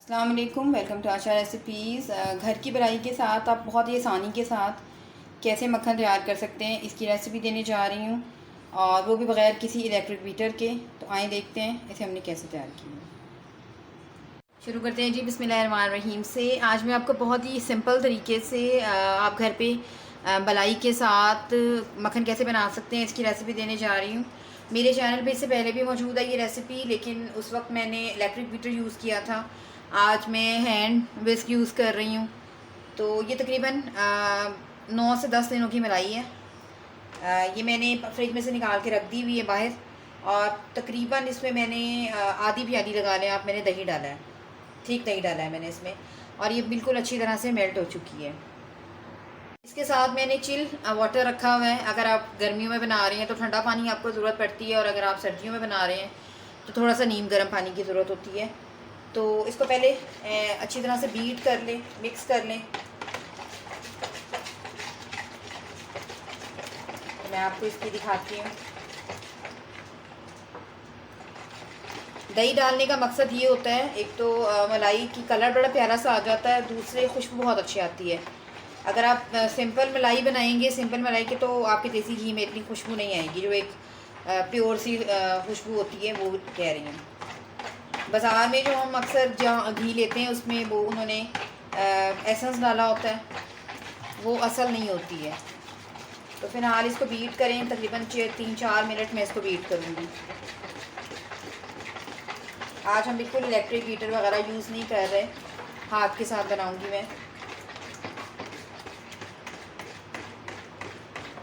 अस्सलाम वालेकुम, welcome to Asha recipes. घर की बढ़ाई के साथ आप बहुत ही आसानी के साथ कैसे मक्खन तैयार कर सकते हैं, इसकी रेसिपी देने जा रही हूँ, और वो भी बग़ैर किसी इलेक्ट्रिक बीटर के। तो आइए देखते हैं इसे हमने कैसे तैयार किया। शुरू करते हैं जी, बिस्मिल्लाहिर्रहमानिर्रहीम से। आज मैं आपको बहुत ही सिंपल तरीके से आप घर पे मलाई के साथ मक्खन कैसे बना सकते हैं, इसकी रेसिपी देने जा रही हूँ। मेरे चैनल पे इससे पहले भी मौजूद है ये रेसिपी, लेकिन उस वक्त मैंने इलेक्ट्रिक बीटर यूज़ किया था। आज मैं हैंड विस्क यूज़ कर रही हूँ। तो ये तकरीबन 9 से 10 दिनों की मलाई है। ये मैंने फ्रिज में से निकाल के रख दी हुई है बाहर, और तकरीबन इसमें मैंने आधी प्याली लगा लें आप, मैंने दही डाला है, ठीक दही डाला है मैंने इसमें, और ये बिल्कुल अच्छी तरह से मेल्ट हो चुकी है। इसके साथ मैंने चिल वाटर रखा हुआ है। अगर आप गर्मियों में बना रहे हैं तो ठंडा पानी आपको ज़रूरत पड़ती है, और अगर आप सर्दियों में बना रहे हैं तो थोड़ा सा नीम गर्म पानी की ज़रूरत होती है। तो इसको पहले अच्छी तरह से बीट कर लें, मिक्स कर लें। तो मैं आपको इसकी दिखाती हूँ। दही डालने का मकसद ये होता है, एक तो मलाई की कलर बड़ा प्यारा सा आ जाता है, दूसरे खुशबू बहुत अच्छी आती है। अगर आप सिंपल मलाई बनाएंगे, सिंपल मलाई के, तो आपके देसी घी में इतनी खुशबू नहीं आएगी, जो एक प्योर सी खुशबू होती है, वो कह रही हूँ। बाज़ार में जो हम अक्सर जहाँ घी लेते हैं उसमें वो उन्होंने एसेंस डाला होता है, वो असल नहीं होती है। तो फ़िलहाल इसको बीट करें, तकरीबन 3-4 मिनट में इसको बीट करूँगी। आज हम बिल्कुल इलेक्ट्रिक बीटर वगैरह यूज़ नहीं कर रहे, हाथ के साथ बनाऊँगी मैं।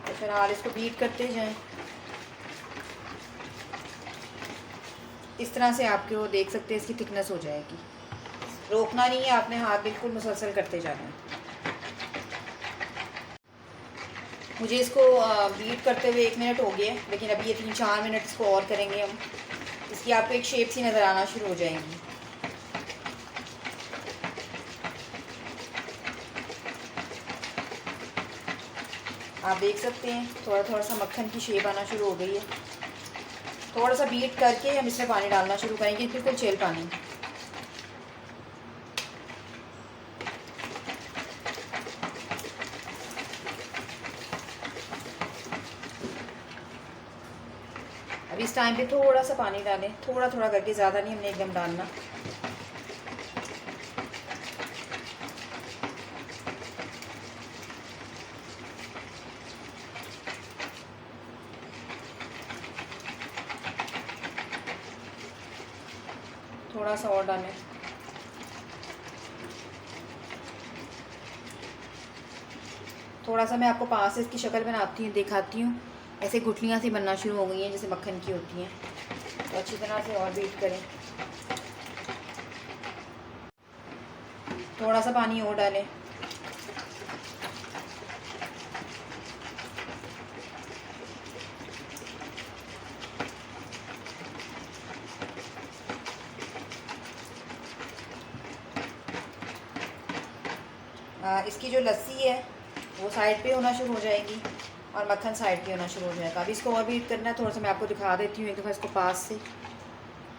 तो फ़िलहाल इसको बीट करते जाएं। इस तरह से आपके वो देख सकते हैं, इसकी थिकनेस हो जाएगी। रोकना नहीं है आपने, हाथ बिल्कुल मुसलसल करते जाना है। मुझे इसको बीट करते हुए 1 मिनट हो गया, लेकिन अभी ये 3-4 मिनट इसको और करेंगे हम। इसकी आपको एक शेप सी नज़र आना शुरू हो जाएगी। आप देख सकते हैं थोड़ा थोड़ा सा मक्खन की शेप आना शुरू हो गई है। थोड़ा सा बीट करके हम इसमें पानी डालना शुरू करेंगे, बिल्कुल चिल पानी। अब इस टाइम पे थोड़ा सा पानी डालें, थोड़ा थोड़ा करके, ज़्यादा नहीं हमने एकदम डालना। थोड़ा सा और डालें। थोड़ा सा मैं आपको पास से इसकी शक्ल बनाती हूँ, दिखाती हूँ। ऐसे गुठलियाँ सी बनना शुरू हो गई हैं जैसे मक्खन की होती हैं। तो अच्छी तरह से और बीट करें। थोड़ा सा पानी और डालें। इसकी जो लस्सी है वो साइड पे होना शुरू हो जाएगी, और मक्खन साइड पे होना शुरू हो जाएगा। अभी इसको और बीट करना है। थोड़ा सा मैं आपको दिखा देती हूँ एक दफ़ा इसको पास से।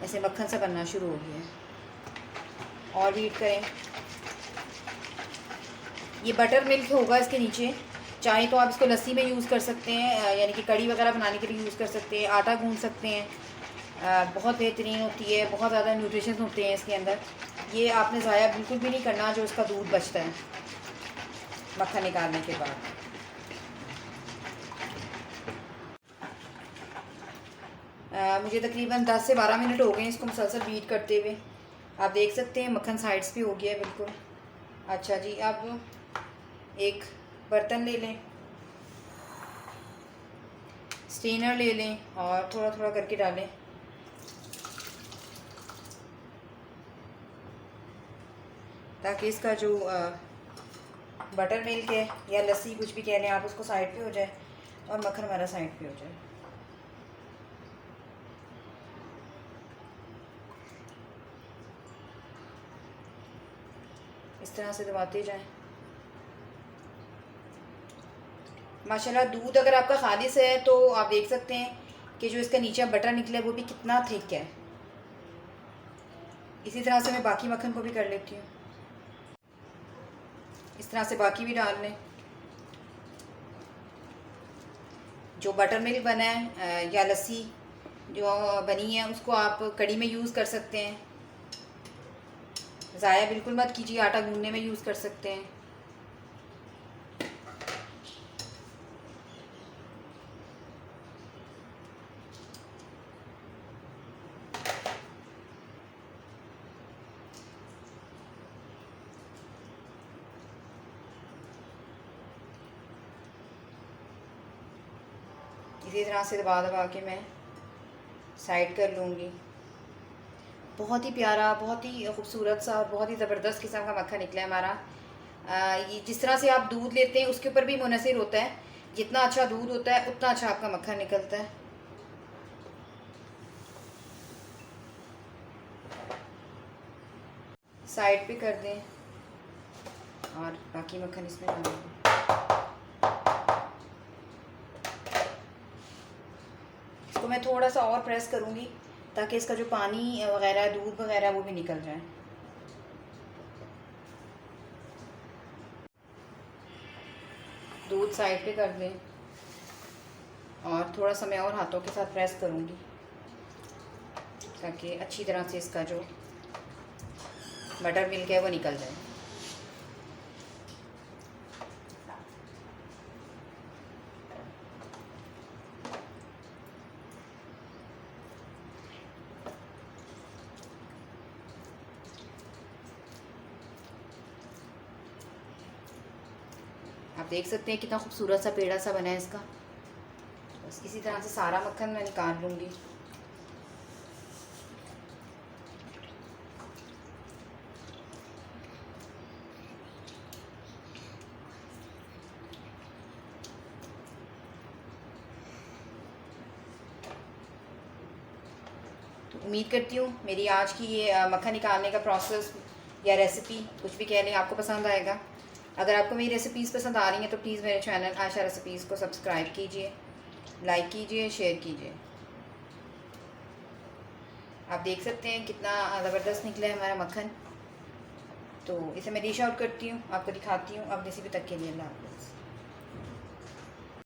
ऐसे मक्खन सा बनना शुरू हो गया है, और बीट करें। ये बटर मिल्क होगा इसके नीचे। चाहे तो आप इसको लस्सी में यूज़ कर सकते हैं, यानी कि कड़ी वगैरह बनाने के लिए यूज़ कर सकते हैं, आटा गूँध सकते हैं। बहुत बेहतरीन होती है, बहुत ज़्यादा न्यूट्रिशन होते हैं इसके अंदर। ये आपने ज़ाया बिल्कुल भी नहीं करना जो इसका दूध बचता है मक्खन निकालने के बाद। मुझे तकरीबन 10 से 12 मिनट हो गए इसको मुसलसल बीट करते हुए। आप देख सकते हैं मक्खन साइड्स पे हो गया है बिल्कुल। अच्छा जी, अब एक बर्तन ले लें, स्ट्रेनर ले लें, और थोड़ा थोड़ा करके डालें। ताकि इसका जो बटर मिल्क है या लस्सी, कुछ भी कह लें आप, उसको साइड पे हो जाए, और मक्खन हमारा साइड पे हो जाए। इस तरह से दबाते जाएं। माशाल्लाह दूध अगर आपका खालिस है तो आप देख सकते हैं कि जो इसका नीचे बटर निकला है वो भी कितना थिक है। इसी तरह से मैं बाकी मक्खन को भी कर लेती हूँ। इस तरह से बाकी भी डाल लें। जो बटर मिल्क बना है या लस्सी जो बनी है उसको आप कड़ी में यूज़ कर सकते हैं। ज़ाया बिल्कुल मत कीजिए, आटा गूंदने में यूज़ कर सकते हैं। इसी तरह से दबा दबा के मैं साइड कर लूँगी। बहुत ही प्यारा, बहुत ही खूबसूरत सा और बहुत ही ज़बरदस्त किस्म का मक्खन निकला है हमारा। ये जिस तरह से आप दूध लेते हैं उसके ऊपर भी मुनहसर होता है। जितना अच्छा दूध होता है उतना अच्छा आपका मक्खन निकलता है। साइड पे कर दें और बाकी मक्खन इसमें डाल दें। इसको मैं थोड़ा सा और प्रेस करूँगी ताकि इसका जो पानी वगैरह दूध वगैरह वो भी निकल जाए। दूध साइड पे कर दें और थोड़ा सा मैं और हाथों के साथ प्रेस करूँगी ताकि अच्छी तरह से इसका जो बटर मिल्क है वो निकल जाए। आप देख सकते हैं कितना खूबसूरत सा पेड़ा सा बना है इसका। बस इसी तरह से सारा मक्खन मैं निकाल लूँगी। तो उम्मीद करती हूँ मेरी आज की ये मक्खन निकालने का प्रोसेस या रेसिपी, कुछ भी कह लें, आपको पसंद आएगा। अगर आपको मेरी रेसिपीज़ पसंद आ रही हैं तो प्लीज़ मेरे चैनल आयशा रेसिपीज़ को सब्सक्राइब कीजिए, लाइक कीजिए, शेयर कीजिए। आप देख सकते हैं कितना ज़बरदस्त निकला है हमारा मक्खन। तो इसे मैं डिश आउट करती हूँ, आपको दिखाती हूँ। अब रेसिपी तक के लिए अल्लाह हाफ़िज़।